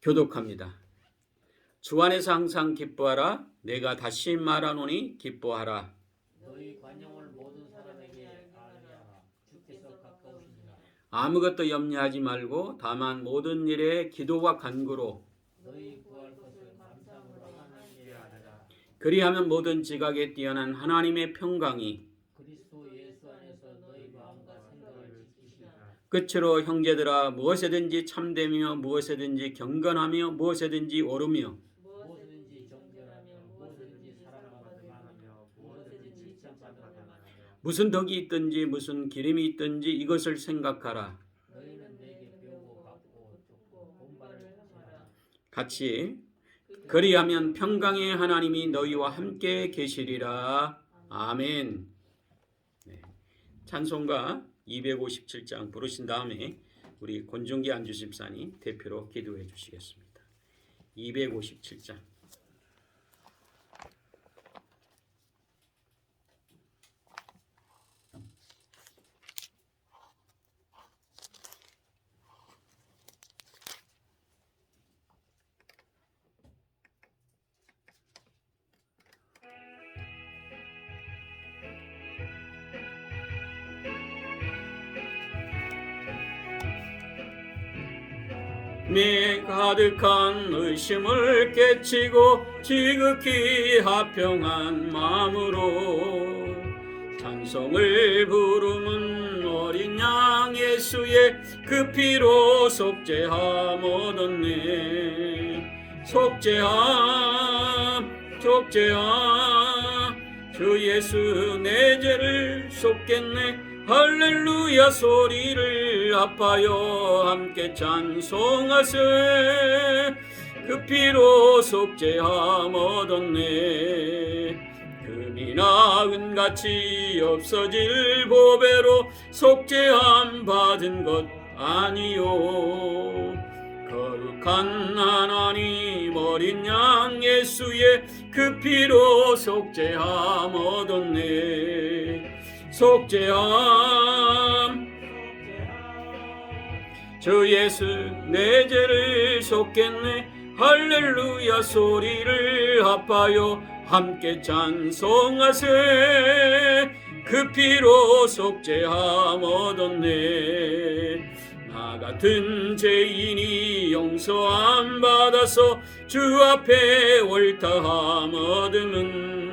교독합니다. 주 안에서 항상 기뻐하라. 내가 다시 말하노니 기뻐하라. 너희 관용을 모든 사람에게 알게 하라. 주께서 가까우시니라. 아무것도 염려하지 말고 다만 모든 일에 기도와 간구로 너희 구할 것을 감사함으로 하나님께 아뢰라. 그리하면 모든 지각에 뛰어난 하나님의 평강이 그리스도 예수 안에서 너희 마음과 생각을 지키시라. 끝으로 형제들아 무엇에든지 참되며 무엇에든지 경건하며 무엇에든지 오르며 무엇이든지 정결하며 무엇이든지 사랑받을 만하며 무엇이든지 칭찬받을 만하며 무슨 덕이 있든지 무슨 기림이 있든지 이것을 생각하라. 너희는 내게 배우고 받고 쫓고 본받을 하라. 같이 그리하면 평강의 하나님이 너희와 함께 계시리라. 아멘. 네. 찬송가 257장 부르신 다음에 우리 권종기 안주집사님 대표로 기도해 주시겠습니다. 257장. 내 가득한 의심을 깨치고 지극히 화평한 마음으로 찬송을 부르는 어린 양 예수의 그 피로 속죄함 얻었네. 속죄함 주 예수 내 죄를 속겠네. 할렐루야 소리를 아파요 함께 찬송하세. 그 피로 속죄함 얻었네. 금이나 은같이 없어질 보배로 속죄함 받은 것 아니요. 거룩한 하나님 어린 양 예수의 그 피로 속죄함 얻었네. 속죄함 주 예수 내 죄를 속겠네. 할렐루야 소리를 아파요 함께 찬송하세. 그 피로 속죄함 얻었네. 나 같은 죄인이 용서함 받아서 주 앞에 옳다함 얻으면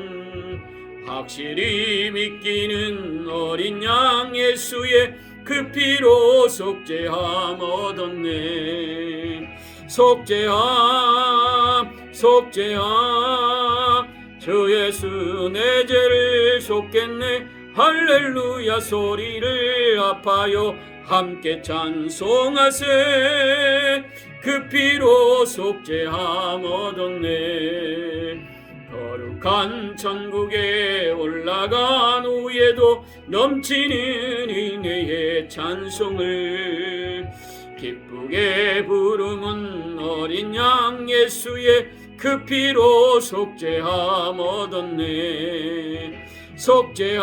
확실히 믿기는 어린 양 예수의 그 피로 속죄함 얻었네. 속죄함 주 예수 내 죄를 속겠네. 할렐루야 소리를 아파요 함께 찬송하세. 그 피로 속죄함 얻었네. 거룩한 천국에 올라간 후에도 넘치는 은혜의 찬송을 기쁘게 부르는 어린 양 예수의 그 피로 속죄함 얻었네. 속죄함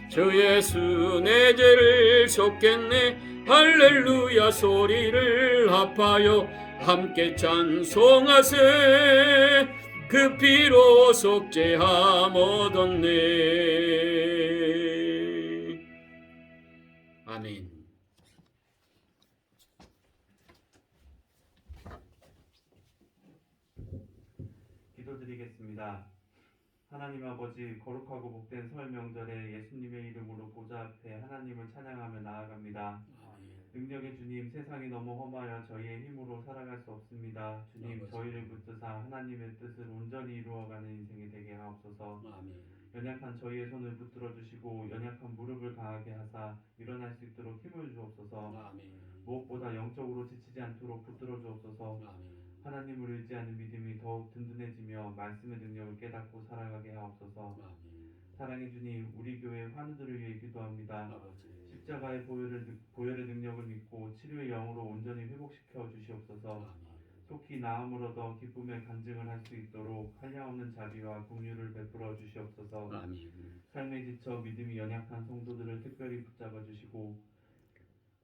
주 예수 내 죄를 속겠네. 할렐루야 소리를 아파요 함께 찬송하세. 그 피로 속죄함 얻었네. 아멘. 기도드리겠습니다. 하나님 아버지, 거룩하고 복된 설 명절에 예수님의 이름으로 보좌 앞에 하나님을 찬양하며 나아갑니다. 능력의 주님, 세상이 너무 험하여 저희의 힘으로 살아갈 수 없습니다. 주님, 저희를 붙드사 하나님의 뜻을 온전히 이루어가는 인생이 되게 하옵소서. 연약한 저희의 손을 붙들어 주시고 연약한 무릎을 강하게 하사 일어날 수 있도록 힘을 주옵소서. 무엇보다 영적으로 지치지 않도록 붙들어 주옵소서. 하나님을 의지하는 믿음이 더욱 든든해지며 말씀의 능력을 깨닫고 살아가게 하옵소서. 사랑의 주님, 우리 교회 환우들을 위해 기도합니다. 십자가의 보혈의 능력을 믿고 치료의 영으로 온전히 회복시켜 주시옵소서. 속히 나음을 얻어 기쁨의 간증을 할 수 있도록 한량없는 자비와 긍휼을 베풀어 주시옵소서. 삶에 지쳐 믿음이 연약한 성도들을 특별히 붙잡아 주시고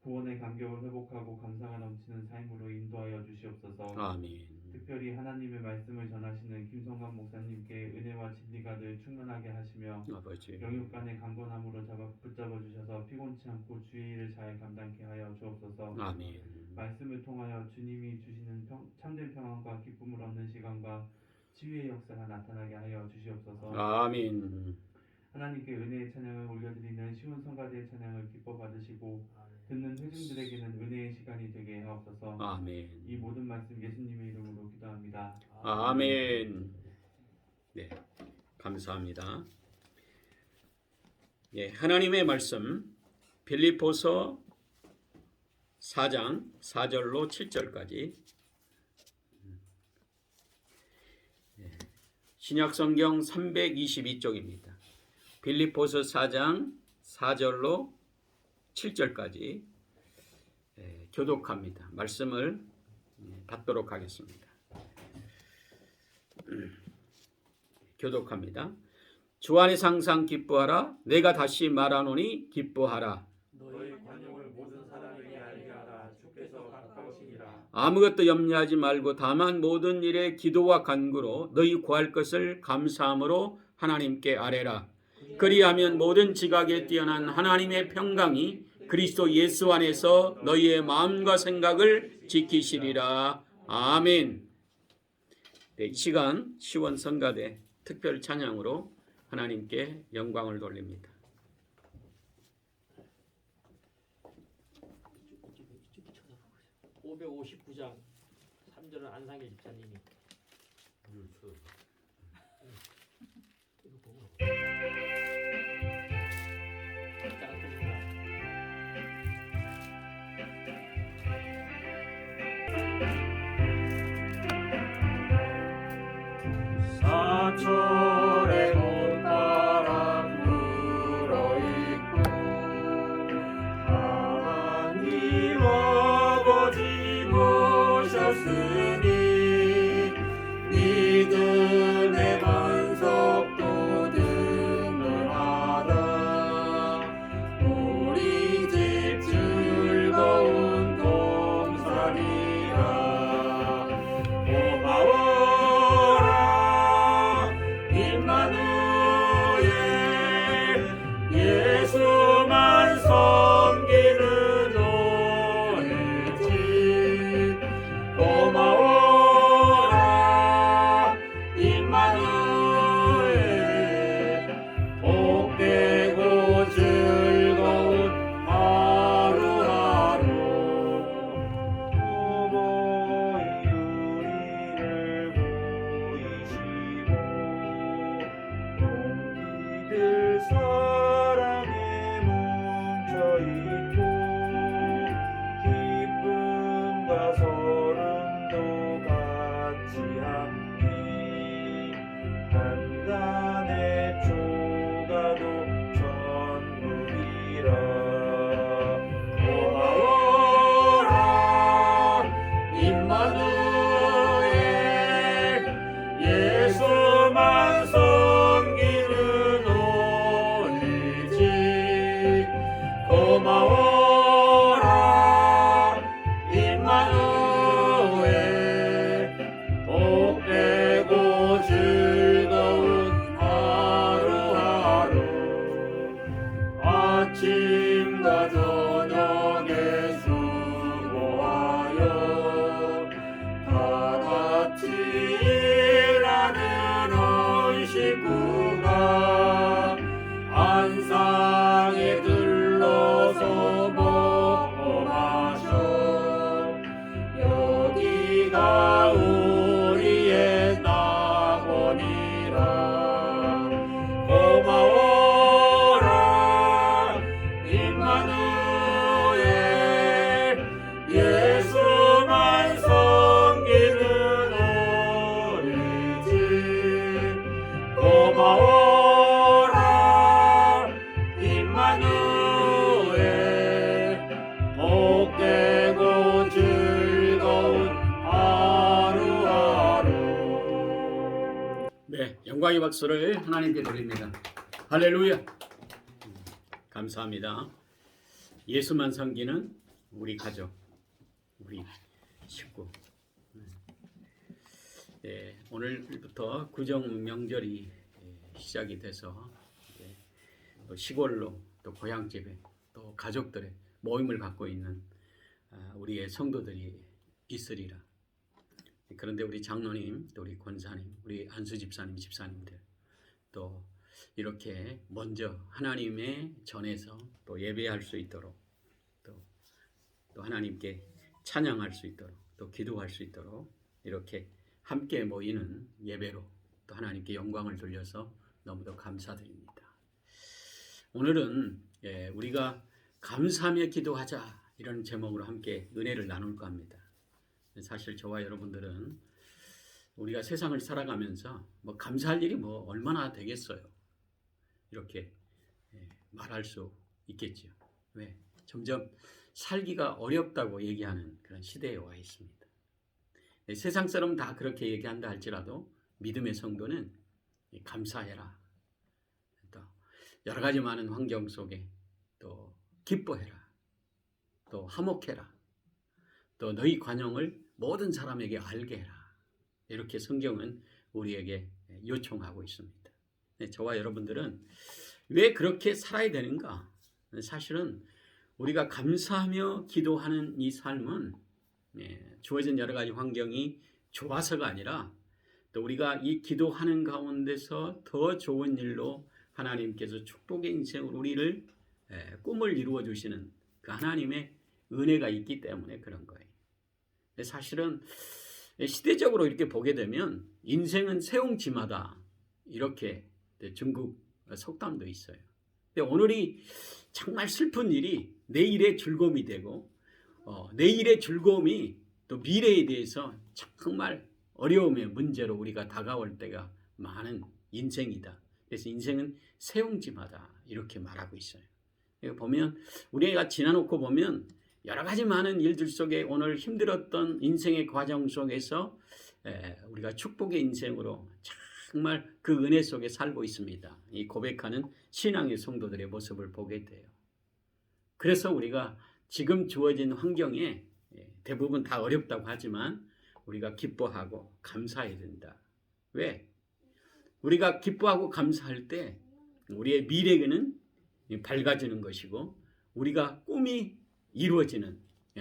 구원의 감격을 회복하고 감사가 넘치는 삶으로 인도하여 주시옵소서. 아멘. 특별히 하나님의 말씀을 전하시는 김성관 목사님께 은혜와 진리가 늘 충만하게 하시며 아버지. 영육간의 강건함으로 붙잡아 주셔서 피곤치 않고 주의 일을 잘 감당케 하여 주옵소서. 아멘. 말씀을 통하여 주님이 주시는 참된 평안과 기쁨을 얻는 시간과 치유의 역사가 나타나게 하여 주시옵소서. 아멘. 하나님께 은혜의 찬양을 올려드리는 쉬운 성가대의 찬양을 기뻐 받으시고 듣는 회중들에게는 은혜의 시간이 되게 하옵소서. 아멘. 이 모든 말씀 예수님의 이름으로 기도합니다. 아멘. 네, 감사합니다. 예, 하나님의 말씀 빌립보서 4장 4절로 7절까지 신약성경 322쪽입니다. 빌립보서 4장 4절로 7절까지 교독합니다. 말씀을 받도록 하겠습니다. 교독합니다. 주 안에서 항상 기뻐하라. 내가 다시 말하노니 기뻐하라. 너희 관용을 모든 사람에게 알게 하라. 주께서 가까우시니라. 아무것도 염려하지 말고 다만 모든 일에 기도와 간구로 너희 구할 것을 감사함으로 하나님께 아뢰라. 그리하면 모든 지각에 뛰어난 하나님의 평강이 그리스도 예수 안에서 너희의 마음과 생각을 지키시리라. 아멘. 네, 이 시간 시원 성가대 특별 찬양으로 하나님께 영광을 돌립니다. 559장 3절은 안상계 집사님이 사철의 봄바람 불어있고 하나님 아버지 모셨으니 믿음의 반석도 든든하다. 우리 집 즐거운 동산이라. 고마워라 임마누엘, 예수만 섬기는 너의 집. 고마워라 임마누엘, 복되고 즐거운 하루하루. 부모의 우리를 보이시고 용기들 사랑에 뭉쳐있고 기쁨과 서름도 같이 함께 한간의 조가도 전부이라. 고마워라 임마누엘, 예수만 섬기는 너희 집. 고마워라 임마누엘, 복되고 즐거운 하루하루. 아침과 저녁에 수고하여 다 같이 일하는 온 식구가 안상에 들러서 먹고 마셔. 여기가 우리의 낙원이라. 고마워라 임마누엘, 예수만 섬기는 우리 집. 고마워라 임마누엘, 복되고 즐거운 하루하루. 네, 영광의 박수를 하나님께 드립니다. 할렐루야. 감사합니다. 예수만 섬기는 우리 가족, 우리 식구. 오늘부터 구정 명절이 시작이 돼서 또 시골로 또 고향집에 또 가족들의 모임을 갖고 있는 우리의 성도들이 있으리라. 그런데 우리 장로님, 또 우리 권사님, 우리 안수 집사님, 집사님들 또 이렇게 먼저 하나님의 전에서 또 예배할 수 있도록 또 하나님께 찬양할 수 있도록 또 기도할 수 있도록 이렇게 함께 모이는 예배로 또 하나님께 영광을 돌려서 너무도 감사드립니다. 오늘은 우리가 감사하며 기도하자 이런 제목으로 함께 은혜를 나눌까 합니다. 사실 저와 여러분들은 우리가 세상을 살아가면서 뭐 감사할 일이 뭐 얼마나 되겠어요. 이렇게 말할 수 있겠죠. 왜? 점점 살기가 어렵다고 얘기하는 그런 시대에 와 있습니다. 세상 사람 다 그렇게 얘기한다 할지라도 믿음의 성도는 감사해라. 또 여러 가지 많은 환경 속에 또 기뻐해라. 또 화목해라. 또 너희 관용을 모든 사람에게 알게 해라. 이렇게 성경은 우리에게 요청하고 있습니다. 저와 여러분들은 왜 그렇게 살아야 되는가? 사실은 우리가 감사하며 기도하는 이 삶은 주어진 여러 가지 환경이 좋아서가 아니라 또 우리가 이 기도하는 가운데서 더 좋은 일로 하나님께서 축복의 인생으로 우리를 꿈을 이루어 주시는 그 하나님의 은혜가 있기 때문에 그런 거예요. 사실은 시대적으로 이렇게 보게 되면 인생은 세옹지마다 이렇게 중국 속담도 있어요. 근데 오늘이 정말 슬픈 일이 내일의 즐거움이 되고 내일의 즐거움이 또 미래에 대해서 정말 어려움의 문제로 우리가 다가올 때가 많은 인생이다. 그래서 인생은 세옹지마다 이렇게 말하고 있어요. 보면 우리가 지나놓고 보면 여러 가지 많은 일들 속에 오늘 힘들었던 인생의 과정 속에서 우리가 축복의 인생으로 정말 그 은혜 속에 살고 있습니다. 이 고백하는 신앙의 성도들의 모습을 보게 돼요. 그래서 우리가 지금 주어진 환경에 대부분 다 어렵다고 하지만 우리가 기뻐하고 감사해야 된다. 왜? 우리가 기뻐하고 감사할 때 우리의 미래는 밝아지는 것이고 우리가 꿈이 이루어지는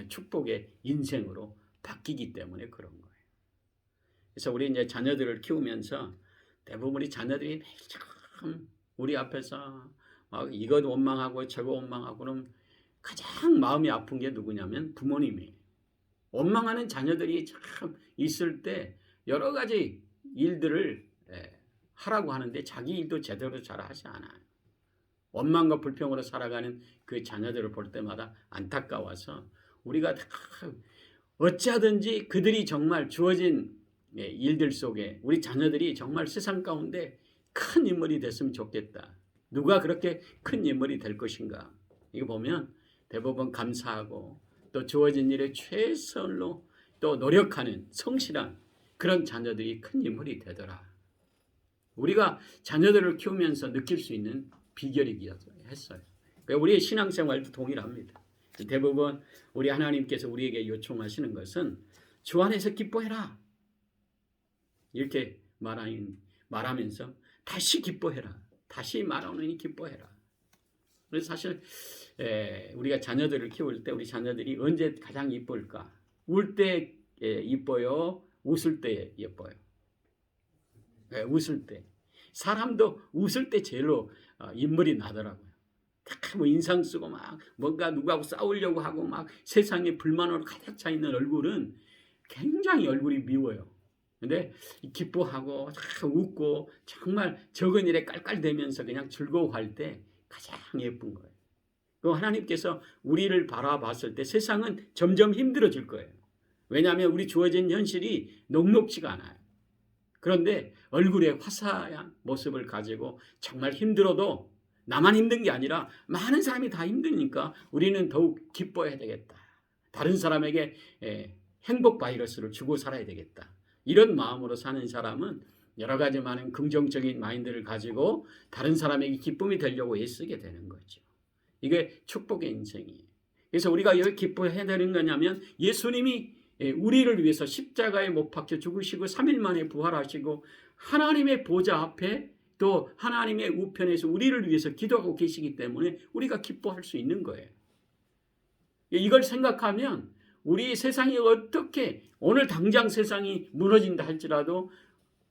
축복의 인생으로 바뀌기 때문에 그런 거예요. 그래서 우리 이제 자녀들을 키우면서 대부분 우리 자녀들이 참 우리 앞에서 막 이것 원망하고 저거 원망하고 그럼 가장 마음이 아픈 게 누구냐면 부모님이에요. 원망하는 자녀들이 참 있을 때 여러 가지 일들을 하라고 하는데 자기 일도 제대로 잘 하지 않아요. 원망과 불평으로 살아가는 그 자녀들을 볼 때마다 안타까워서 우리가 다 어찌하든지 그들이 정말 주어진 일들 속에 우리 자녀들이 정말 세상 가운데 큰 인물이 됐으면 좋겠다. 누가 그렇게 큰 인물이 될 것인가? 이거 보면 대부분 감사하고 또 주어진 일에 최선로 또 노력하는 성실한 그런 자녀들이 큰 인물이 되더라. 우리가 자녀들을 키우면서 느낄 수 있는 비결이기도 했어요. 우리의 신앙생활도 동일합니다. 대부분 우리 하나님께서 우리에게 요청하시는 것은 주 안에서 기뻐해라. 이렇게 말하면서 다시 기뻐해라. 다시 말하노니 기뻐해라. 그래서 사실 우리가 자녀들을 키울 때 우리 자녀들이 언제 가장 이쁠까? 울 때 이뻐요? 웃을 때 예뻐요? 웃을 때. 사람도 웃을 때 제일로 인물이 나더라고요. 뭐 인상 쓰고 막 뭔가 누구하고 싸우려고 하고 막 세상에 불만으로 가득 차 있는 얼굴은 굉장히 얼굴이 미워요. 근데 기뻐하고 웃고 정말 적은 일에 깔깔대면서 그냥 즐거워할 때 가장 예쁜 거예요. 그 하나님께서 우리를 바라봤을 때 세상은 점점 힘들어질 거예요. 왜냐하면 우리 주어진 현실이 녹록지가 않아요. 그런데 얼굴에 화사한 모습을 가지고 정말 힘들어도 나만 힘든 게 아니라 많은 사람이 다 힘드니까 우리는 더욱 기뻐해야 되겠다. 다른 사람에게 행복 바이러스를 주고 살아야 되겠다. 이런 마음으로 사는 사람은 여러 가지 많은 긍정적인 마인드를 가지고 다른 사람에게 기쁨이 되려고 애쓰게 되는 거죠. 이게 축복의 인생이에요. 그래서 우리가 왜 기뻐해야 되는 거냐면 예수님이 우리를 위해서 십자가에 못 박혀 죽으시고 3일 만에 부활하시고 하나님의 보좌 앞에 또 하나님의 우편에서 우리를 위해서 기도하고 계시기 때문에 우리가 기뻐할 수 있는 거예요. 이걸 생각하면 우리 세상이 어떻게 오늘 당장 세상이 무너진다 할지라도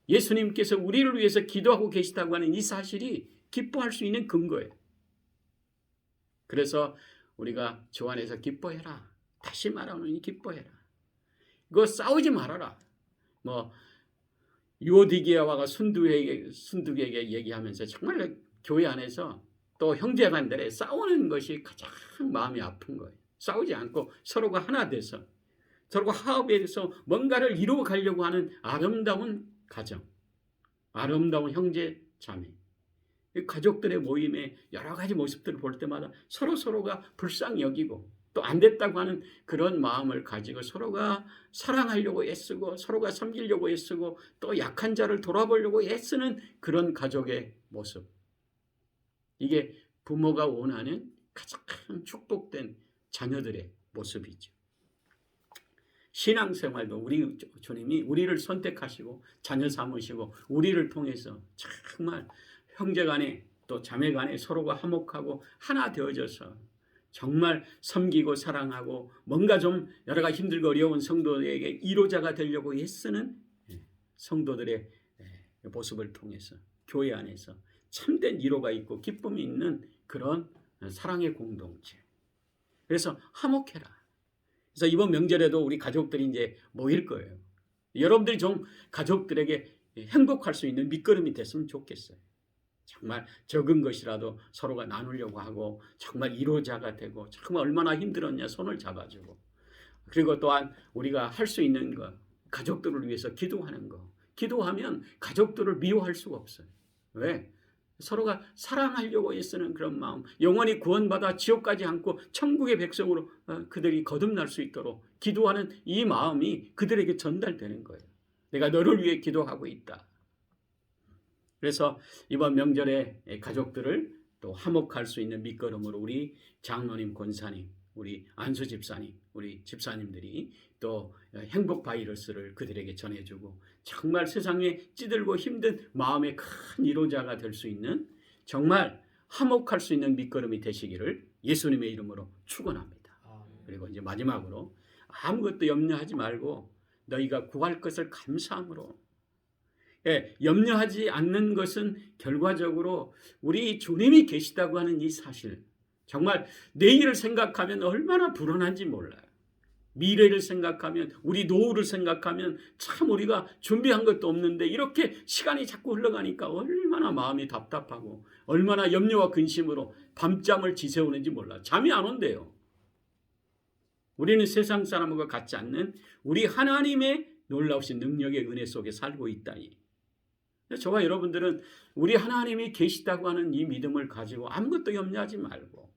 예수님께서 우리를 위해서 기도하고 계시다고 하는 이 사실이 기뻐할 수 있는 근거예요. 그래서 우리가 주 안에서 기뻐해라. 다시 말하노니 기뻐해라. 이거 싸우지 말아라. 뭐 유오디게아와 순두에게 얘기하면서 정말 교회 안에서 또 형제간들에 싸우는 것이 가장 마음이 아픈 거예요. 싸우지 않고 서로가 하나 돼서 서로가 화합해서 뭔가를 이루어 가려고 하는 아름다운 가정, 아름다운 형제 자매, 가족들의 모임에 여러 가지 모습들을 볼 때마다 서로가 불쌍히 여기고 또 안 됐다고 하는 그런 마음을 가지고 서로가 사랑하려고 애쓰고 서로가 섬기려고 애쓰고 또 약한 자를 돌아보려고 애쓰는 그런 가족의 모습. 이게 부모가 원하는 가장 축복된 자녀들의 모습이죠. 신앙생활도 우리 주님이 우리를 선택하시고 자녀 삼으시고 우리를 통해서 정말 형제간에 또 자매간에 서로가 화목하고 하나 되어져서 정말 섬기고 사랑하고 뭔가 좀 여러 가지 힘들고 어려운 성도에게 위로자가 되려고 애쓰는 성도들의 모습을 통해서 교회 안에서 참된 위로가 있고 기쁨이 있는 그런 사랑의 공동체. 그래서 화목해라. 그래서 이번 명절에도 우리 가족들이 이제 모일 거예요. 여러분들이 좀 가족들에게 행복할 수 있는 밑거름이 됐으면 좋겠어요. 정말 적은 것이라도 서로가 나누려고 하고 정말 위로자가 되고 정말 얼마나 힘들었냐 손을 잡아주고 그리고 또한 우리가 할 수 있는 것 가족들을 위해서 기도하는 거 기도하면 가족들을 미워할 수가 없어요. 왜? 서로가 사랑하려고 애쓰는 그런 마음 영원히 구원받아 지옥까지 않고 천국의 백성으로 그들이 거듭날 수 있도록 기도하는 이 마음이 그들에게 전달되는 거예요. 내가 너를 위해 기도하고 있다. 그래서 이번 명절에 가족들을 또 화목할 수 있는 밑거름으로 우리 장로님, 권사님, 우리 안수 집사님, 우리 집사님들이 또 행복 바이러스를 그들에게 전해주고 정말 세상에 찌들고 힘든 마음의 큰 위로자가 될 수 있는 정말 화목할 수 있는 밑거름이 되시기를 예수님의 이름으로 축원합니다. 그리고 이제 마지막으로 아무것도 염려하지 말고 너희가 구할 것을 감사함으로 염려하지 않는 것은 결과적으로 우리 주님이 계시다고 하는 이 사실 정말 내일을 생각하면 얼마나 불안한지 몰라요. 미래를 생각하면 우리 노후를 생각하면 참 우리가 준비한 것도 없는데 이렇게 시간이 자꾸 흘러가니까 얼마나 마음이 답답하고 얼마나 염려와 근심으로 밤잠을 지새우는지 몰라요. 잠이 안 온대요. 우리는 세상 사람과 같지 않는 우리 하나님의 놀라우신 능력의 은혜 속에 살고 있다니. 저와 여러분들은 우리 하나님이 계시다고 하는 이 믿음을 가지고 아무것도 염려하지 말고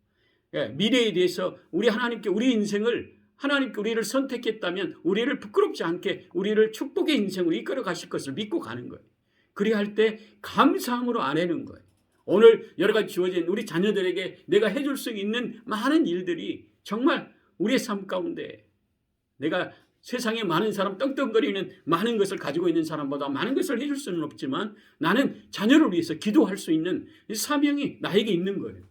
미래에 대해서 우리 하나님께 우리 인생을 하나님께 우리를 선택했다면 우리를 부끄럽지 않게 우리를 축복의 인생으로 이끌어 가실 것을 믿고 가는 거예요. 그래야 할 때 감사함으로 아뢰는 거예요. 오늘 여러 가지 주어진 우리 자녀들에게 내가 해줄 수 있는 많은 일들이 정말 우리의 삶 가운데 내가 세상에 많은 사람 떵떵거리는 많은 것을 가지고 있는 사람보다 많은 것을 해줄 수는 없지만 나는 자녀를 위해서 기도할 수 있는 사명이 나에게 있는 거예요.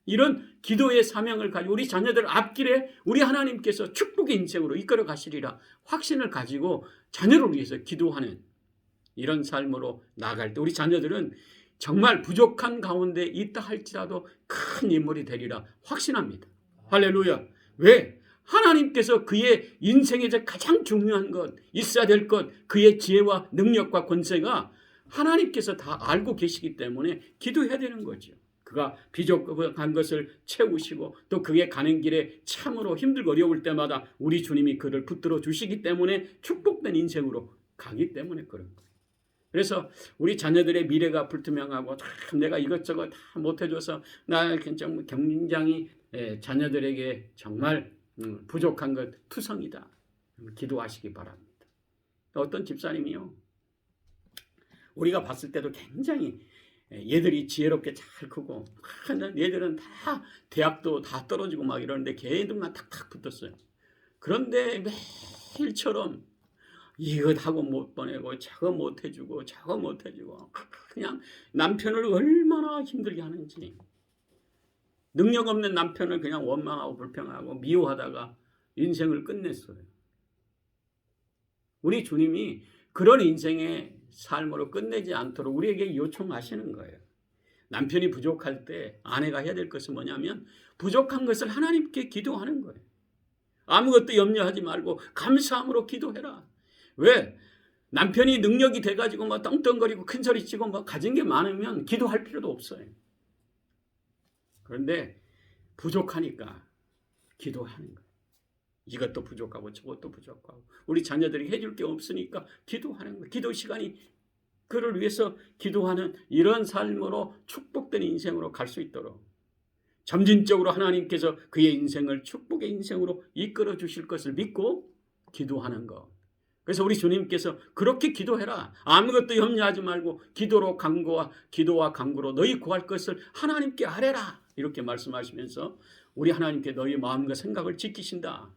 이런 기도의 사명을 가지고 우리 자녀들 앞길에 우리 하나님께서 축복의 인생으로 이끌어 가시리라 확신을 가지고 자녀를 위해서 기도하는 이런 삶으로 나아갈 때 우리 자녀들은 정말 부족한 가운데 있다 할지라도 큰 인물이 되리라 확신합니다. 할렐루야. 왜? 하나님께서 그의 인생에 가장 중요한 것, 있어야 될 것, 그의 지혜와 능력과 권세가 하나님께서 다 알고 계시기 때문에 기도해야 되는 거죠. 그가 비족한 것을 채우시고 또 그의 가는 길에 참으로 힘들고 어려울 때마다 우리 주님이 그를 붙들어 주시기 때문에 축복된 인생으로 가기 때문에 그런 거예요. 그래서 우리 자녀들의 미래가 불투명하고 참 내가 이것저것 다 못해줘서 나 굉장히 자녀들에게 정말 부족한 것 투성이다. 기도하시기 바랍니다. 어떤 집사님이요. 우리가 봤을 때도 굉장히 얘들이 지혜롭게 잘 크고 얘들은 다 대학도 다 떨어지고 막 이러는데 걔들만 탁탁 붙었어요. 그런데 매일처럼 이것하고 못 보내고 저거 못 해주고 저거 못 해주고 그냥 남편을 얼마나 힘들게 하는지, 능력 없는 남편을 그냥 원망하고 불평하고 미워하다가 인생을 끝냈어요. 우리 주님이 그런 인생의 삶으로 끝내지 않도록 우리에게 요청하시는 거예요. 남편이 부족할 때 아내가 해야 될 것은 뭐냐면 부족한 것을 하나님께 기도하는 거예요. 아무것도 염려하지 말고 감사함으로 기도해라. 왜? 남편이 능력이 돼가지고 뭐 떵떵거리고 큰소리치고 뭐 가진 게 많으면 기도할 필요도 없어요. 그런데 부족하니까 기도하는 거예요. 이것도 부족하고 저것도 부족하고 우리 자녀들이 해줄 게 없으니까 기도하는 거예요. 기도 시간이 그를 위해서 기도하는 이런 삶으로 축복된 인생으로 갈 수 있도록 점진적으로 하나님께서 그의 인생을 축복의 인생으로 이끌어 주실 것을 믿고 기도하는 것. 그래서 우리 주님께서 그렇게 기도해라. 아무것도 염려하지 말고 기도와 간구로 너희 구할 것을 하나님께 아뢰라. 이렇게 말씀하시면서 우리 하나님께 너희 마음과 생각을 지키신다.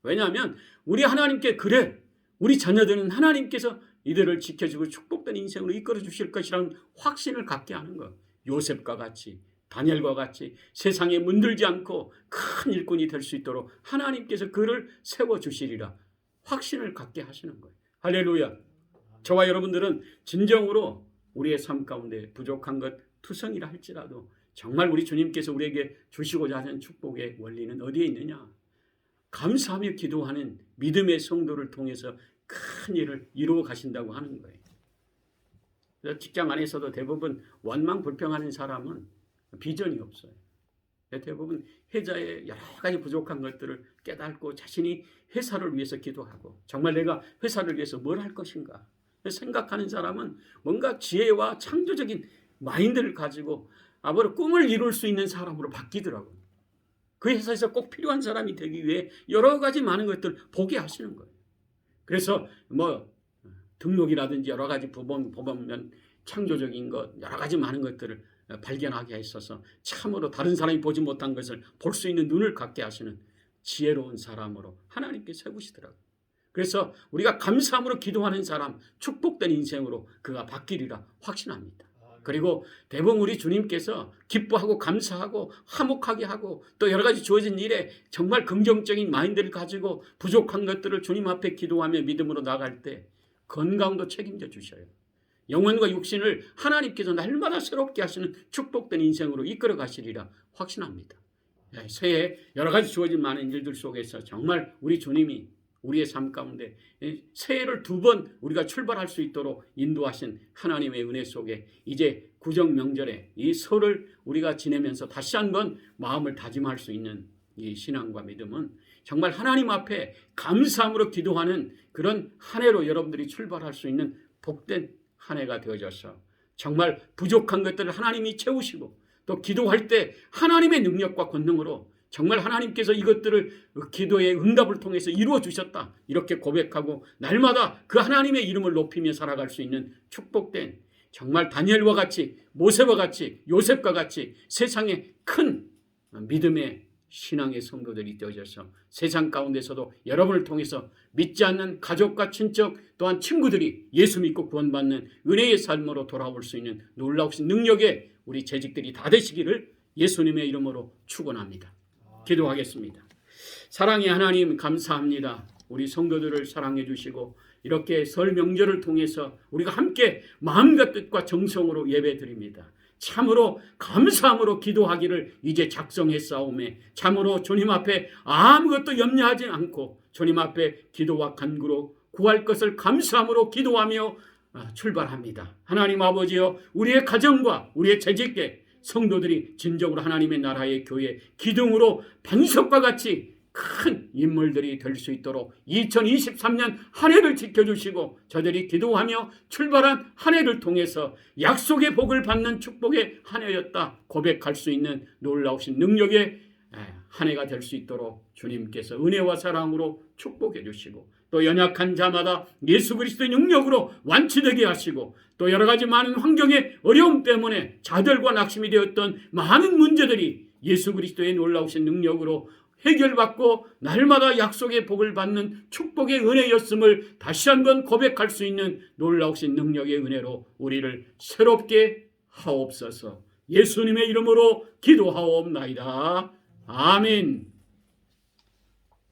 왜냐하면 우리 하나님께 그래. 우리 자녀들은 하나님께서 이들을 지켜주고 축복된 인생으로 이끌어 주실 것이라는 확신을 갖게 하는 것. 요셉과 같이 다니엘과 같이 세상에 문들지 않고 큰 일꾼이 될 수 있도록 하나님께서 그를 세워주시리라. 확신을 갖게 하시는 거예요. 할렐루야. 저와 여러분들은 진정으로 우리의 삶 가운데 부족한 것 투성이라 할지라도 정말 우리 주님께서 우리에게 주시고자 하는 축복의 원리는 어디에 있느냐? 감사하며 기도하는 믿음의 성도를 통해서 큰 일을 이루어 가신다고 하는 거예요. 그래서 직장 안에서도 대부분 원망 불평하는 사람은 비전이 없어요. 대부분 회사의 여러 가지 부족한 것들을 깨닫고 자신이 회사를 위해서 기도하고 정말 내가 회사를 위해서 뭘 할 것인가 생각하는 사람은 뭔가 지혜와 창조적인 마인드를 가지고 앞으로 꿈을 이룰 수 있는 사람으로 바뀌더라고요. 그 회사에서 꼭 필요한 사람이 되기 위해 여러 가지 많은 것들을 보게 하시는 거예요. 그래서 뭐 등록이라든지 여러 가지 보면 창조적인 것 여러 가지 많은 것들을 발견하게 하셔서 참으로 다른 사람이 보지 못한 것을 볼 수 있는 눈을 갖게 하시는 지혜로운 사람으로 하나님께 세우시더라고요. 그래서 우리가 감사함으로 기도하는 사람 축복된 인생으로 그가 바뀌리라 확신합니다. 그리고 대부분 우리 주님께서 기뻐하고 감사하고 화목하게 하고 또 여러 가지 주어진 일에 정말 긍정적인 마인드를 가지고 부족한 것들을 주님 앞에 기도하며 믿음으로 나갈 때 건강도 책임져 주셔요. 영혼과 육신을 하나님께서 날마다 새롭게 하시는 축복된 인생으로 이끌어 가시리라 확신합니다. 새해 여러 가지 주어진 많은 일들 속에서 정말 우리 주님이 우리의 삶 가운데 새해를 2번 우리가 출발할 수 있도록 인도하신 하나님의 은혜 속에 이제 구정 명절에 이 설을 우리가 지내면서 다시 한번 마음을 다짐할 수 있는 이 신앙과 믿음은 정말 하나님 앞에 감사함으로 기도하는 그런 한 해로 여러분들이 출발할 수 있는 복된 한 해가 되어져서 정말 부족한 것들을 하나님이 채우시고 또 기도할 때 하나님의 능력과 권능으로 정말 하나님께서 이것들을 기도의 응답을 통해서 이루어 주셨다 이렇게 고백하고 날마다 그 하나님의 이름을 높이며 살아갈 수 있는 축복된 정말 다니엘과 같이 모세와 같이 요셉과 같이 세상에 큰 믿음의 신앙의 성도들이 되어져서 세상 가운데서도 여러분을 통해서 믿지 않는 가족과 친척 또한 친구들이 예수 믿고 구원받는 은혜의 삶으로 돌아올 수 있는 놀라우신 능력의 우리 재직들이 다 되시기를 예수님의 이름으로 축원합니다. 기도하겠습니다. 사랑의 하나님 감사합니다. 우리 성도들을 사랑해 주시고 이렇게 설 명절을 통해서 우리가 함께 마음과 뜻과 정성으로 예배드립니다. 참으로 감사함으로 기도하기를 이제 작성했사오매 참으로 주님 앞에 아무것도 염려하지 않고 주님 앞에 기도와 간구로 구할 것을 감사함으로 기도하며 출발합니다. 하나님 아버지여 우리의 가정과 우리의 재직계 성도들이 진정으로 하나님의 나라의 교회 기둥으로 반석과 같이 큰 인물들이 될 수 있도록 2023년 한 해를 지켜주시고 저들이 기도하며 출발한 한 해를 통해서 약속의 복을 받는 축복의 한 해였다 고백할 수 있는 놀라우신 능력의 한 해가 될 수 있도록 주님께서 은혜와 사랑으로 축복해 주시고 또 연약한 자마다 예수 그리스도의 능력으로 완치되게 하시고 또 여러 가지 많은 환경의 어려움 때문에 좌절과 낙심이 되었던 많은 문제들이 예수 그리스도의 놀라우신 능력으로 해결받고 날마다 약속의 복을 받는 축복의 은혜였음을 다시 한번 고백할 수 있는 놀라우신 능력의 은혜로 우리를 새롭게 하옵소서. 예수님의 이름으로 기도하옵나이다. 아멘.